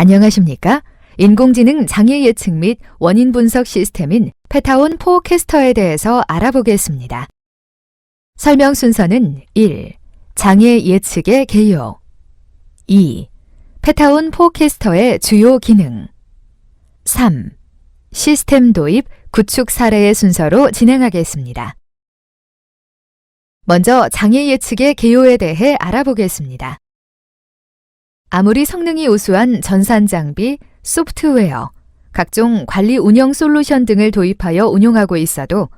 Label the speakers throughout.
Speaker 1: 안녕하십니까? 인공지능 장애 예측 및 원인 분석 시스템인 페타온 포캐스터에 대해서 알아보겠습니다. 설명 순서는 1. 장애 예측의 개요 2. 페타온 포캐스터의 주요 기능 3. 시스템 도입, 구축 사례의 순서로 진행하겠습니다. 먼저 장애 예측의 개요에 대해 알아보겠습니다. 아무리 성능이 우수한 전산 장비, 소프트웨어, 각종 관리 운영 솔루션 등을 도입하여 운용하고 있어도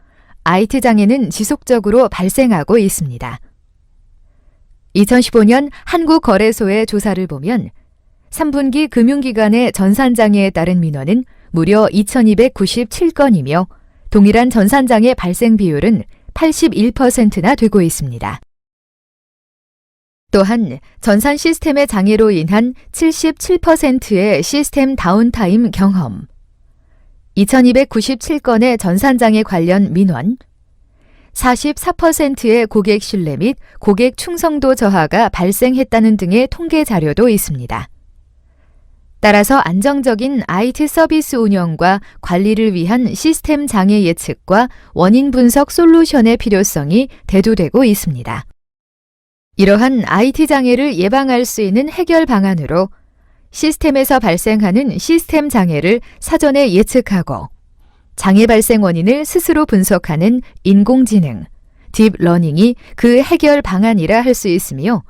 Speaker 1: IT 장애는 지속적으로 발생하고 있습니다. 2015년 한국거래소의 조사를 보면 3분기 금융기관의 전산장애에 따른 민원은 무려 2297건이며 동일한 전산장애 발생 비율은 81%나 되고 있습니다. 또한 전산 시스템의 장애로 인한 77%의 시스템 다운타임 경험, 2297건의 전산장애 관련 민원, 44%의 고객 신뢰 및 고객 충성도 저하가 발생했다는 등의 통계 자료도 있습니다. 따라서 안정적인 IT 서비스 운영과 관리를 위한 시스템 장애 예측과 원인 분석 솔루션의 필요성이 대두되고 있습니다. 이러한 IT 장애를 예방할 수 있는 해결 방안으로 시스템에서 발생하는 시스템 장애를 사전에 예측하고 장애 발생 원인을 스스로 분석하는 인공지능, 딥러닝이 그 해결 방안이라 할 수 있으며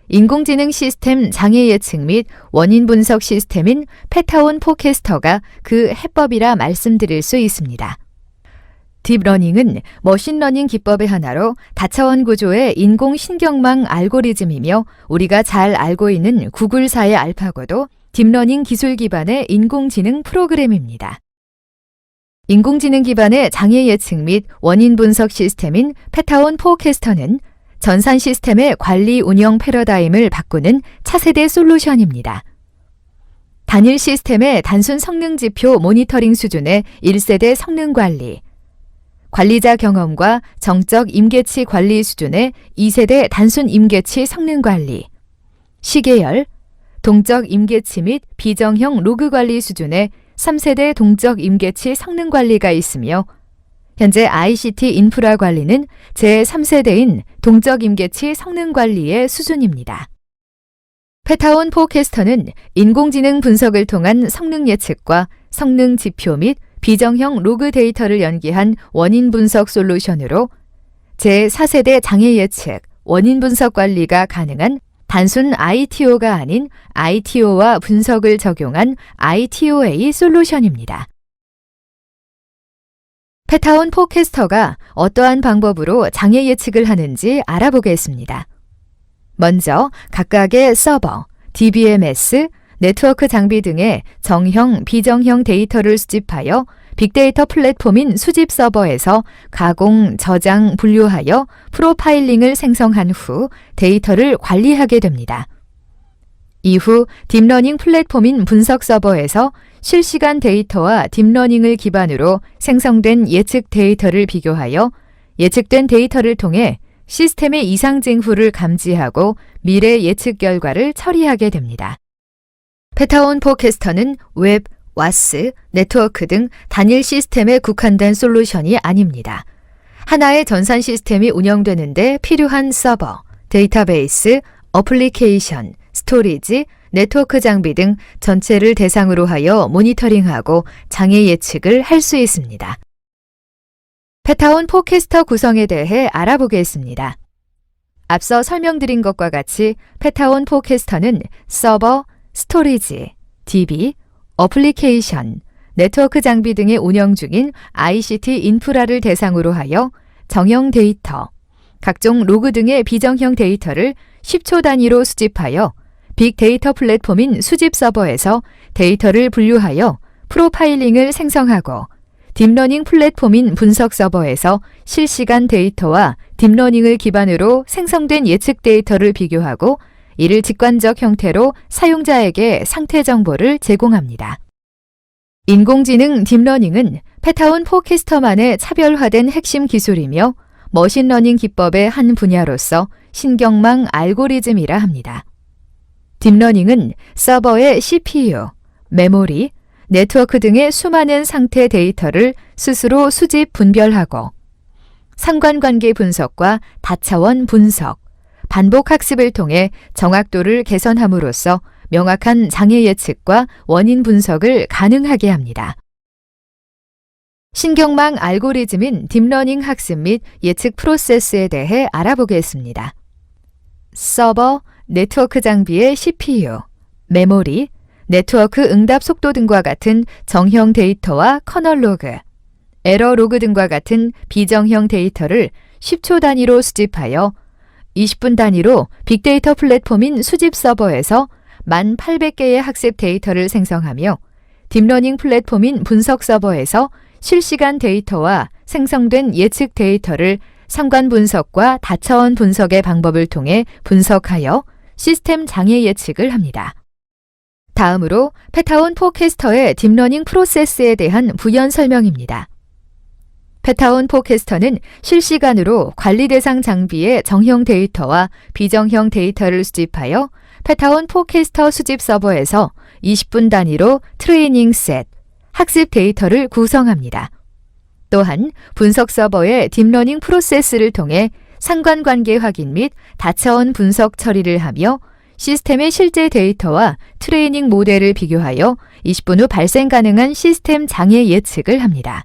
Speaker 1: 인공지능 시스템 장애 예측 및 원인 분석 시스템인 페타온 포캐스터가 그 해법이라 말씀드릴 수 있습니다. 딥러닝은 머신러닝 기법의 하나로 다차원 구조의 인공신경망 알고리즘이며 우리가 잘 알고 있는 구글사의 알파고도 딥러닝 기술 기반의 인공지능 프로그램입니다. 인공지능 기반의 장애 예측 및 원인 분석 시스템인 페타온 포캐스터는 전산 시스템의 관리 운영 패러다임을 바꾸는 차세대 솔루션입니다. 단일 시스템의 단순 성능 지표 모니터링 수준의 1세대 성능 관리, 관리자 경험과 정적 임계치 관리 수준의 2세대 단순 임계치 성능 관리, 시계열, 동적 임계치 및 비정형 로그 관리 수준의 3세대 동적 임계치 성능 관리가 있으며 현재 ICT 인프라 관리는 제3세대인 동적 임계치 성능 관리의 수준입니다. 페타온 포캐스터는 인공지능 분석을 통한 성능 예측과 성능 지표 및 비정형 로그 데이터를 연계한 원인 분석 솔루션으로 제4세대 장애 예측, 원인 분석 관리가 가능한 단순 ITO가 아닌 ITO와 분석을 적용한 ITOA 솔루션입니다. 페타온 포캐스터가 어떠한 방법으로 장애 예측을 하는지 알아보겠습니다. 먼저 각각의 서버, DBMS, 네트워크 장비 등의 정형, 비정형 데이터를 수집하여 빅데이터 플랫폼인 수집 서버에서 가공, 저장, 분류하여 프로파일링을 생성한 후 데이터를 관리하게 됩니다. 이후 딥러닝 플랫폼인 분석 서버에서 실시간 데이터와 딥러닝을 기반으로 생성된 예측 데이터를 비교하여 예측된 데이터를 통해 시스템의 이상 징후를 감지하고 미래 예측 결과를 처리하게 됩니다. 페타온 포캐스터는 웹, 와스, 네트워크 등 단일 시스템에 국한된 솔루션이 아닙니다. 하나의 전산 시스템이 운영되는데 필요한 서버, 데이터베이스, 어플리케이션, 스토리지, 네트워크 장비 등 전체를 대상으로 하여 모니터링하고 장애 예측을 할 수 있습니다. 페타온 포캐스터 구성에 대해 알아보겠습니다. 앞서 설명드린 것과 같이 페타온 포캐스터는 서버, 스토리지, DB, 어플리케이션, 네트워크 장비 등의 운영 중인 ICT 인프라를 대상으로 하여 정형 데이터, 각종 로그 등의 비정형 데이터를 10초 단위로 수집하여 빅데이터 플랫폼인 수집 서버에서 데이터를 분류하여 프로파일링을 생성하고 딥러닝 플랫폼인 분석 서버에서 실시간 데이터와 딥러닝을 기반으로 생성된 예측 데이터를 비교하고 이를 직관적 형태로 사용자에게 상태 정보를 제공합니다. 인공지능 딥러닝은 페타온 포캐스터만의 차별화된 핵심 기술이며 머신러닝 기법의 한 분야로서 신경망 알고리즘이라 합니다. 딥러닝은 서버의 CPU, 메모리, 네트워크 등의 수많은 상태 데이터를 스스로 수집 분별하고 상관관계 분석과 다차원 분석, 반복 학습을 통해 정확도를 개선함으로써 명확한 장애 예측과 원인 분석을 가능하게 합니다. 신경망 알고리즘인 딥러닝 학습 및 예측 프로세스에 대해 알아보겠습니다. 서버, 네트워크 장비의 CPU, 메모리, 네트워크 응답 속도 등과 같은 정형 데이터와 커널 로그, 에러 로그 등과 같은 비정형 데이터를 10초 단위로 수집하여 20분 단위로 빅데이터 플랫폼인 수집 서버에서 1800개의 학습 데이터를 생성하며 딥러닝 플랫폼인 분석 서버에서 실시간 데이터와 생성된 예측 데이터를 상관 분석과 다차원 분석의 방법을 통해 분석하여 시스템 장애 예측을 합니다. 다음으로 페타온 포캐스터의 딥러닝 프로세스에 대한 부연 설명입니다. 페타온 포캐스터는 실시간으로 관리 대상 장비의 정형 데이터와 비정형 데이터를 수집하여 페타온 포캐스터 수집 서버에서 20분 단위로 트레이닝 셋, 학습 데이터를 구성합니다. 또한 분석 서버의 딥러닝 프로세스를 통해 상관관계 확인 및 다차원 분석 처리를 하며 시스템의 실제 데이터와 트레이닝 모델을 비교하여 20분 후 발생 가능한 시스템 장애 예측을 합니다.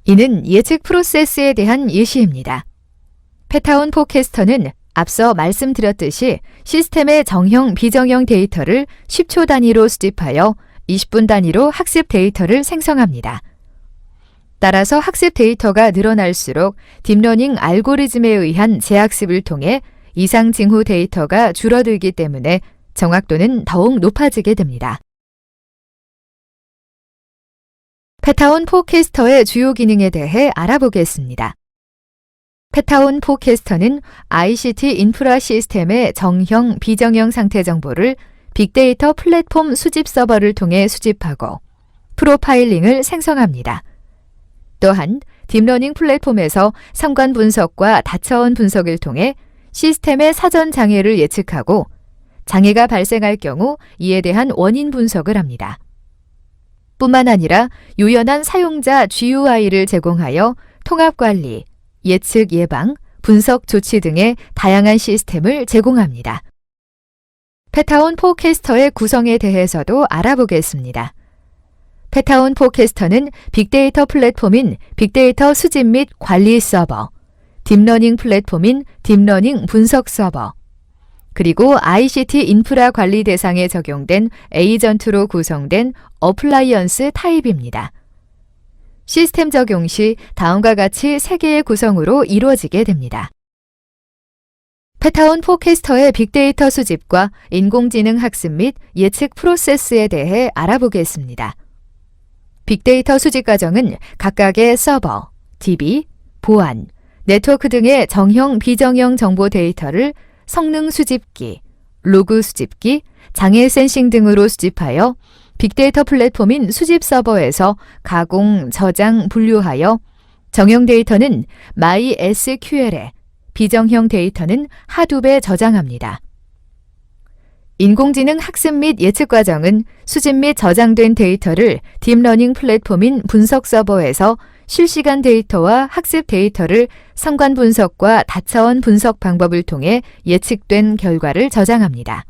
Speaker 1: 이는 예측 프로세스에 대한 예시입니다. 페타온 포캐스터는 앞서 말씀드렸듯이 시스템의 정형, 비정형 데이터를 10초 단위로 수집하여 20분 단위로 학습 데이터를 생성합니다. 따라서 학습 데이터가 늘어날수록 딥러닝 알고리즘에 의한 재학습을 통해 이상 징후 데이터가 줄어들기 때문에 정확도는 더욱 높아지게 됩니다. 페타온 포캐스터의 주요 기능에 대해 알아보겠습니다. 페타온 포캐스터는 ICT 인프라 시스템의 정형, 비정형 상태 정보를 빅데이터 플랫폼 수집 서버를 통해 수집하고 프로파일링을 생성합니다. 또한 딥러닝 플랫폼에서 상관 분석과 다차원 분석을 통해 시스템의 사전 장애를 예측하고 장애가 발생할 경우 이에 대한 원인 분석을 합니다. 뿐만 아니라 유연한 사용자 GUI를 제공하여 통합관리, 예측 예방, 분석 조치 등의 다양한 시스템을 제공합니다. 페타온 포캐스터의 구성에 대해서도 알아보겠습니다. 페타온 포캐스터는 빅데이터 플랫폼인 빅데이터 수집 및 관리 서버, 딥러닝 플랫폼인 딥러닝 분석 서버, 그리고 ICT 인프라 관리 대상에 적용된 에이전트로 구성된 어플라이언스 타입입니다. 시스템 적용 시 다음과 같이 3개의 구성으로 이루어지게 됩니다. 페타온 포캐스터의 빅데이터 수집과 인공지능 학습 및 예측 프로세스에 대해 알아보겠습니다. 빅데이터 수집 과정은 각각의 서버, DB, 보안, 네트워크 등의 정형, 비정형 정보 데이터를 성능 수집기, 로그 수집기, 장애 센싱 등으로 수집하여 빅데이터 플랫폼인 수집 서버에서 가공, 저장, 분류하여 정형 데이터는 MySQL에, 비정형 데이터는 하둡에 저장합니다. 인공지능 학습 및 예측 과정은 수집 및 저장된 데이터를 딥러닝 플랫폼인 분석 서버에서 실시간 데이터와 학습 데이터를 상관 분석과 다차원 분석 방법을 통해 예측된 결과를 저장합니다.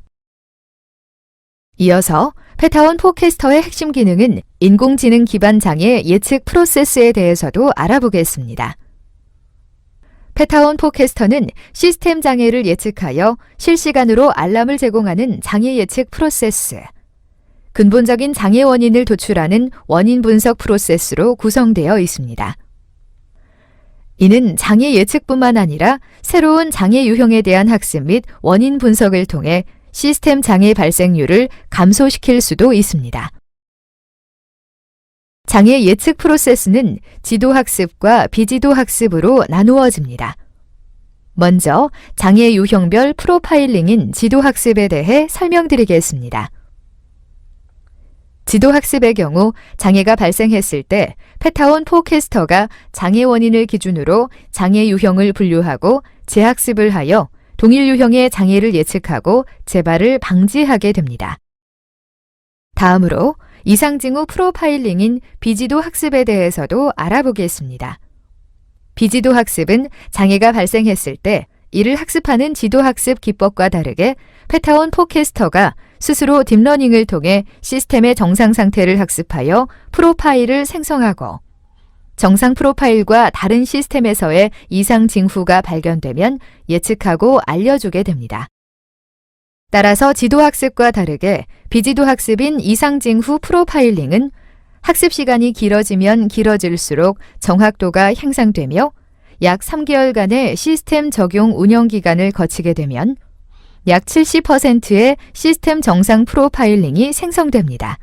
Speaker 1: 이어서 페타온 포캐스터의 핵심 기능은 인공지능 기반 장애 예측 프로세스에 대해서도 알아보겠습니다. 페타온 포캐스터는 시스템 장애를 예측하여 실시간으로 알람을 제공하는 장애 예측 프로세스, 근본적인 장애 원인을 도출하는 원인 분석 프로세스로 구성되어 있습니다. 이는 장애 예측뿐만 아니라 새로운 장애 유형에 대한 학습 및 원인 분석을 통해 시스템 장애 발생률을 감소시킬 수도 있습니다. 장애 예측 프로세스는 지도 학습과 비지도 학습으로 나누어집니다. 먼저 장애 유형별 프로파일링인 지도 학습에 대해 설명드리겠습니다. 지도 학습의 경우 장애가 발생했을 때 페타온 포캐스터가 장애 원인을 기준으로 장애 유형을 분류하고 재학습을 하여 동일 유형의 장애를 예측하고 재발을 방지하게 됩니다. 다음으로 이상징후 프로파일링인 비지도 학습에 대해서도 알아보겠습니다. 비지도 학습은 장애가 발생했을 때 이를 학습하는 지도학습 기법과 다르게 페타온 포캐스터가 스스로 딥러닝을 통해 시스템의 정상 상태를 학습하여 프로파일을 생성하고 정상 프로파일과 다른 시스템에서의 이상 징후가 발견되면 예측하고 알려주게 됩니다. 따라서 지도학습과 다르게 비지도학습인 이상 징후 프로파일링은 학습 시간이 길어지면 길어질수록 정확도가 향상되며 약 3개월간의 시스템 적용 운영 기간을 거치게 되면 약 70%의 시스템 정상 프로파일링이 생성됩니다.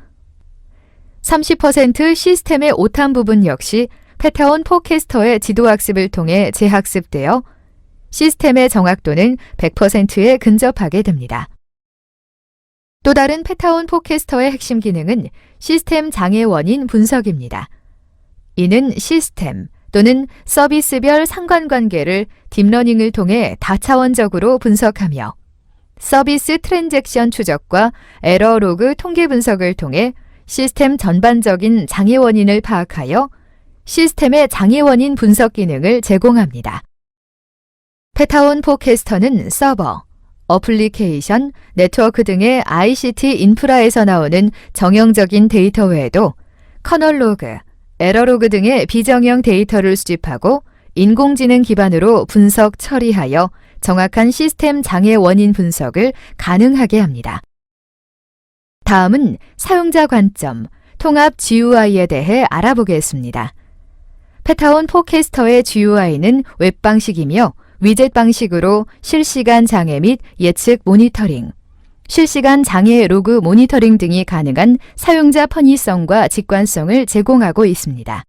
Speaker 1: 30% 시스템의 오탄 부분 역시 페타온 포캐스터의 지도학습을 통해 재학습되어 시스템의 정확도는 100%에 근접하게 됩니다. 또 다른 페타온 포캐스터의 핵심 기능은 시스템 장애 원인 분석입니다. 이는 시스템 또는 서비스별 상관관계를 딥러닝을 통해 다차원적으로 분석하며 서비스 트랜잭션 추적과 에러 로그 통계 분석을 통해 시스템 전반적인 장애 원인을 파악하여 시스템의 장애 원인 분석 기능을 제공합니다. 페타온 포캐스터는 서버, 어플리케이션, 네트워크 등의 ICT 인프라에서 나오는 정형적인 데이터 외에도 커널 로그, 에러 로그 등의 비정형 데이터를 수집하고 인공지능 기반으로 분석 처리하여 정확한 시스템 장애 원인 분석을 가능하게 합니다. 다음은 사용자 관점, 통합 GUI에 대해 알아보겠습니다. 페타온 포캐스터의 GUI는 웹 방식이며 위젯 방식으로 실시간 장애 및 예측 모니터링, 실시간 장애 로그 모니터링 등이 가능한 사용자 편의성과 직관성을 제공하고 있습니다.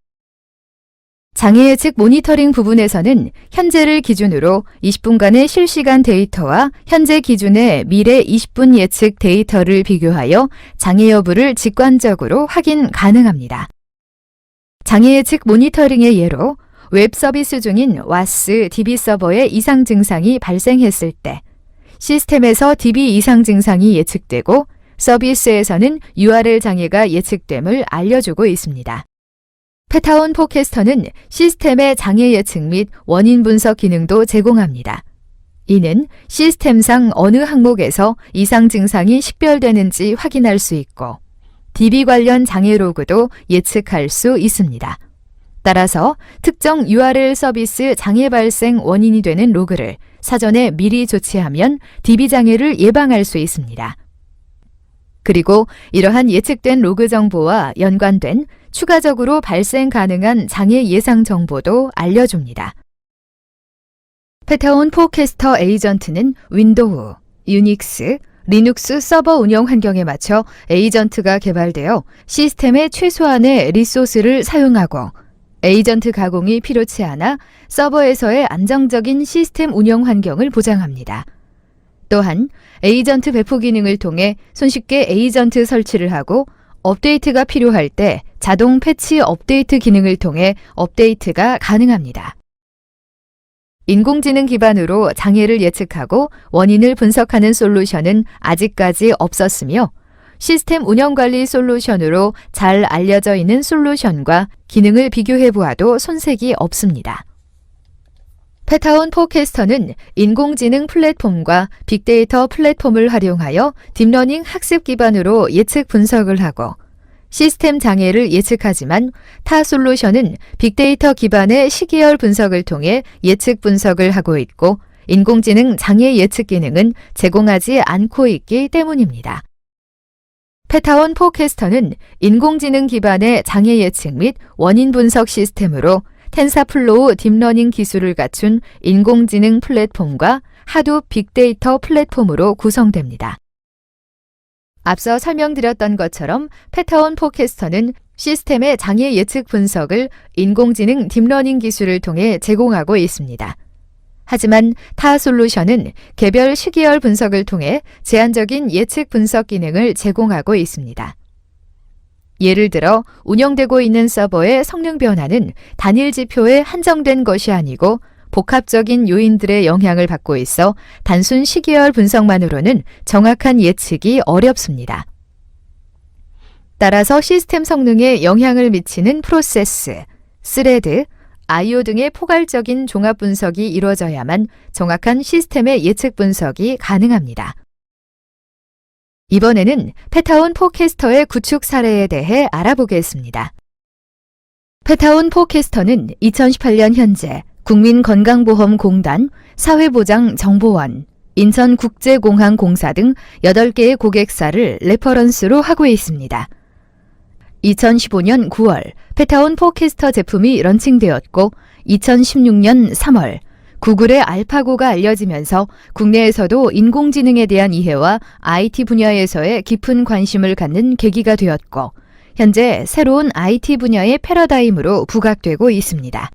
Speaker 1: 장애 예측 모니터링 부분에서는 현재를 기준으로 20분간의 실시간 데이터와 현재 기준의 미래 20분 예측 데이터를 비교하여 장애 여부를 직관적으로 확인 가능합니다. 장애 예측 모니터링의 예로 웹 서비스 중인 와스 DB 서버의 이상 증상이 발생했을 때 시스템에서 DB 이상 증상이 예측되고 서비스에서는 URL 장애가 예측됨을 알려주고 있습니다. 페타온 포캐스터는 시스템의 장애 예측 및 원인 분석 기능도 제공합니다. 이는 시스템상 어느 항목에서 이상 증상이 식별되는지 확인할 수 있고 DB 관련 장애 로그도 예측할 수 있습니다. 따라서 특정 URL 서비스 장애 발생 원인이 되는 로그를 사전에 미리 조치하면 DB 장애를 예방할 수 있습니다. 그리고 이러한 예측된 로그 정보와 연관된 추가적으로 발생 가능한 장애 예상 정보도 알려줍니다. 페타온 포캐스터 에이전트는 윈도우, 유닉스, 리눅스 서버 운영 환경에 맞춰 에이전트가 개발되어 시스템의 최소한의 리소스를 사용하고 에이전트 가공이 필요치 않아 서버에서의 안정적인 시스템 운영 환경을 보장합니다. 또한 에이전트 배포 기능을 통해 손쉽게 에이전트 설치를 하고 업데이트가 필요할 때 자동 패치 업데이트 기능을 통해 업데이트가 가능합니다. 인공지능 기반으로 장애를 예측하고 원인을 분석하는 솔루션은 아직까지 없었으며 시스템 운영관리 솔루션으로 잘 알려져 있는 솔루션과 기능을 비교해 보아도 손색이 없습니다. 페타온 포캐스터는 인공지능 플랫폼과 빅데이터 플랫폼을 활용하여 딥러닝 학습 기반으로 예측 분석을 하고 시스템 장애를 예측하지만 타 솔루션은 빅데이터 기반의 시계열 분석을 통해 예측 분석을 하고 있고 인공지능 장애 예측 기능은 제공하지 않고 있기 때문입니다. 페타온 포캐스터는 인공지능 기반의 장애 예측 및 원인 분석 시스템으로 텐사플로우 딥러닝 기술을 갖춘 인공지능 플랫폼과 하둡 빅데이터 플랫폼으로 구성됩니다. 앞서 설명드렸던 것처럼 페타온 포캐스터는 시스템의 장애 예측 분석을 인공지능 딥러닝 기술을 통해 제공하고 있습니다. 하지만 타 솔루션은 개별 시계열 분석을 통해 제한적인 예측 분석 기능을 제공하고 있습니다. 예를 들어 운영되고 있는 서버의 성능 변화는 단일 지표에 한정된 것이 아니고 복합적인 요인들의 영향을 받고 있어 단순 시계열 분석만으로는 정확한 예측이 어렵습니다. 따라서 시스템 성능에 영향을 미치는 프로세스, 스레드, I/O 등의 포괄적인 종합 분석이 이루어져야만 정확한 시스템의 예측 분석이 가능합니다. 이번에는 페타온 포캐스터의 구축 사례에 대해 알아보겠습니다. 페타온 포캐스터는 2018년 현재 국민건강보험공단, 사회보장정보원, 인천국제공항공사 등 8개의 고객사를 레퍼런스로 하고 있습니다. 2015년 9월 페타온 포캐스터 제품이 런칭되었고 2016년 3월 구글의 알파고가 알려지면서 국내에서도 인공지능에 대한 이해와 IT 분야에서의 깊은 관심을 갖는 계기가 되었고 현재 새로운 IT 분야의 패러다임으로 부각되고 있습니다.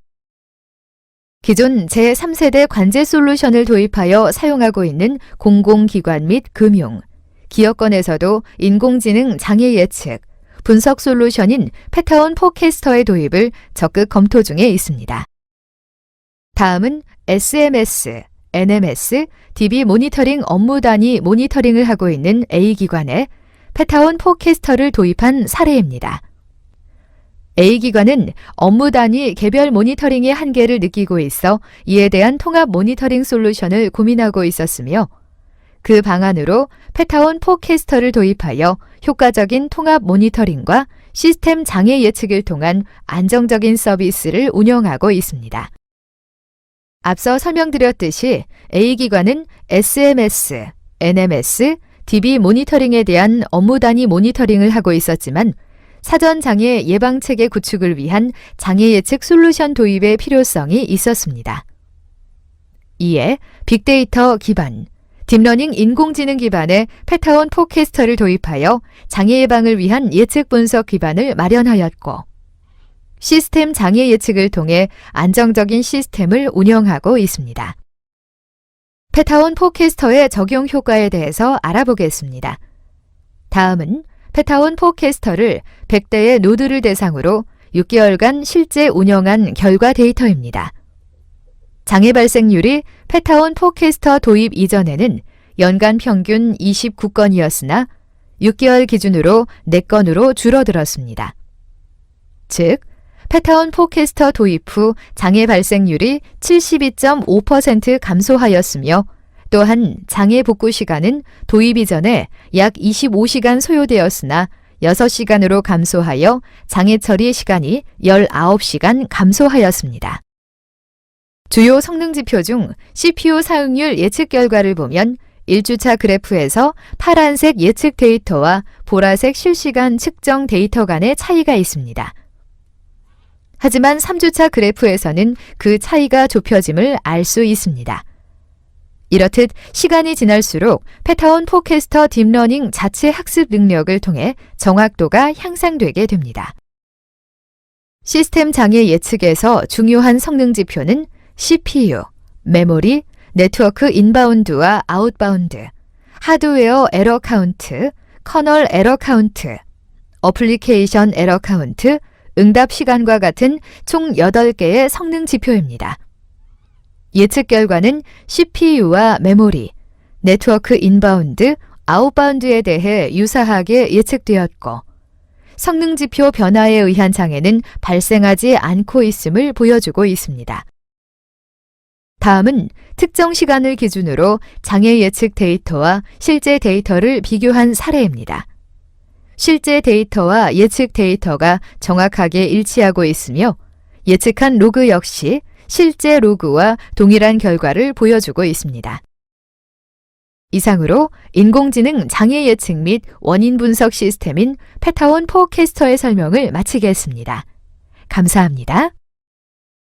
Speaker 1: 기존 제3세대 관제 솔루션을 도입하여 사용하고 있는 공공기관 및 금융, 기업권에서도 인공지능 장애 예측, 분석 솔루션인 페타온 포캐스터의 도입을 적극 검토 중에 있습니다. 다음은 SMS, NMS, DB 모니터링 업무 단위 모니터링을 하고 있는 A기관에 페타온 포캐스터를 도입한 사례입니다. A기관은 업무 단위 개별 모니터링의 한계를 느끼고 있어 이에 대한 통합 모니터링 솔루션을 고민하고 있었으며 그 방안으로 페타온 포캐스터를 도입하여 효과적인 통합 모니터링과 시스템 장애 예측을 통한 안정적인 서비스를 운영하고 있습니다. 앞서 설명드렸듯이 A기관은 SMS, NMS, DB 모니터링에 대한 업무 단위 모니터링을 하고 있었지만 사전 장애 예방 체계 구축을 위한 장애 예측 솔루션 도입의 필요성이 있었습니다. 이에 빅데이터 기반, 딥러닝 인공지능 기반의 페타온 포캐스터를 도입하여 장애 예방을 위한 예측 분석 기반을 마련하였고 시스템 장애 예측을 통해 안정적인 시스템을 운영하고 있습니다. 페타온 포캐스터의 적용 효과에 대해서 알아보겠습니다. 다음은 페타온 포캐스터를 100대의 노드를 대상으로 6개월간 실제 운영한 결과 데이터입니다. 장애 발생률이 페타온 포캐스터 도입 이전에는 연간 평균 29건이었으나 6개월 기준으로 4건으로 줄어들었습니다. 즉, 페타온 포캐스터 도입 후 장애 발생률이 72.5% 감소하였으며 또한 장애 복구 시간은 도입 이전에 약 25시간 소요되었으나 6시간으로 감소하여 장애 처리 시간이 19시간 감소하였습니다. 주요 성능 지표 중 CPU 사용률 예측 결과를 보면 1주차 그래프에서 파란색 예측 데이터와 보라색 실시간 측정 데이터 간의 차이가 있습니다. 하지만 3주차 그래프에서는 그 차이가 좁혀짐을 알 수 있습니다. 이렇듯 시간이 지날수록 페타온 포캐스터 딥러닝 자체 학습 능력을 통해 정확도가 향상되게 됩니다. 시스템 장애 예측에서 중요한 성능 지표는 CPU, 메모리, 네트워크 인바운드와 아웃바운드, 하드웨어 에러 카운트, 커널 에러 카운트, 어플리케이션 에러 카운트, 응답 시간과 같은 총 8개의 성능 지표입니다. 예측 결과는 CPU와 메모리, 네트워크 인바운드, 아웃바운드에 대해 유사하게 예측되었고 성능 지표 변화에 의한 장애는 발생하지 않고 있음을 보여주고 있습니다. 다음은 특정 시간을 기준으로 장애 예측 데이터와 실제 데이터를 비교한 사례입니다. 실제 데이터와 예측 데이터가 정확하게 일치하고 있으며 예측한 로그 역시 실제 로그와 동일한 결과를 보여주고 있습니다. 이상으로 인공지능 장애 예측 및 원인 분석 시스템인 페타온 포캐스터의 설명을 마치겠습니다. 감사합니다.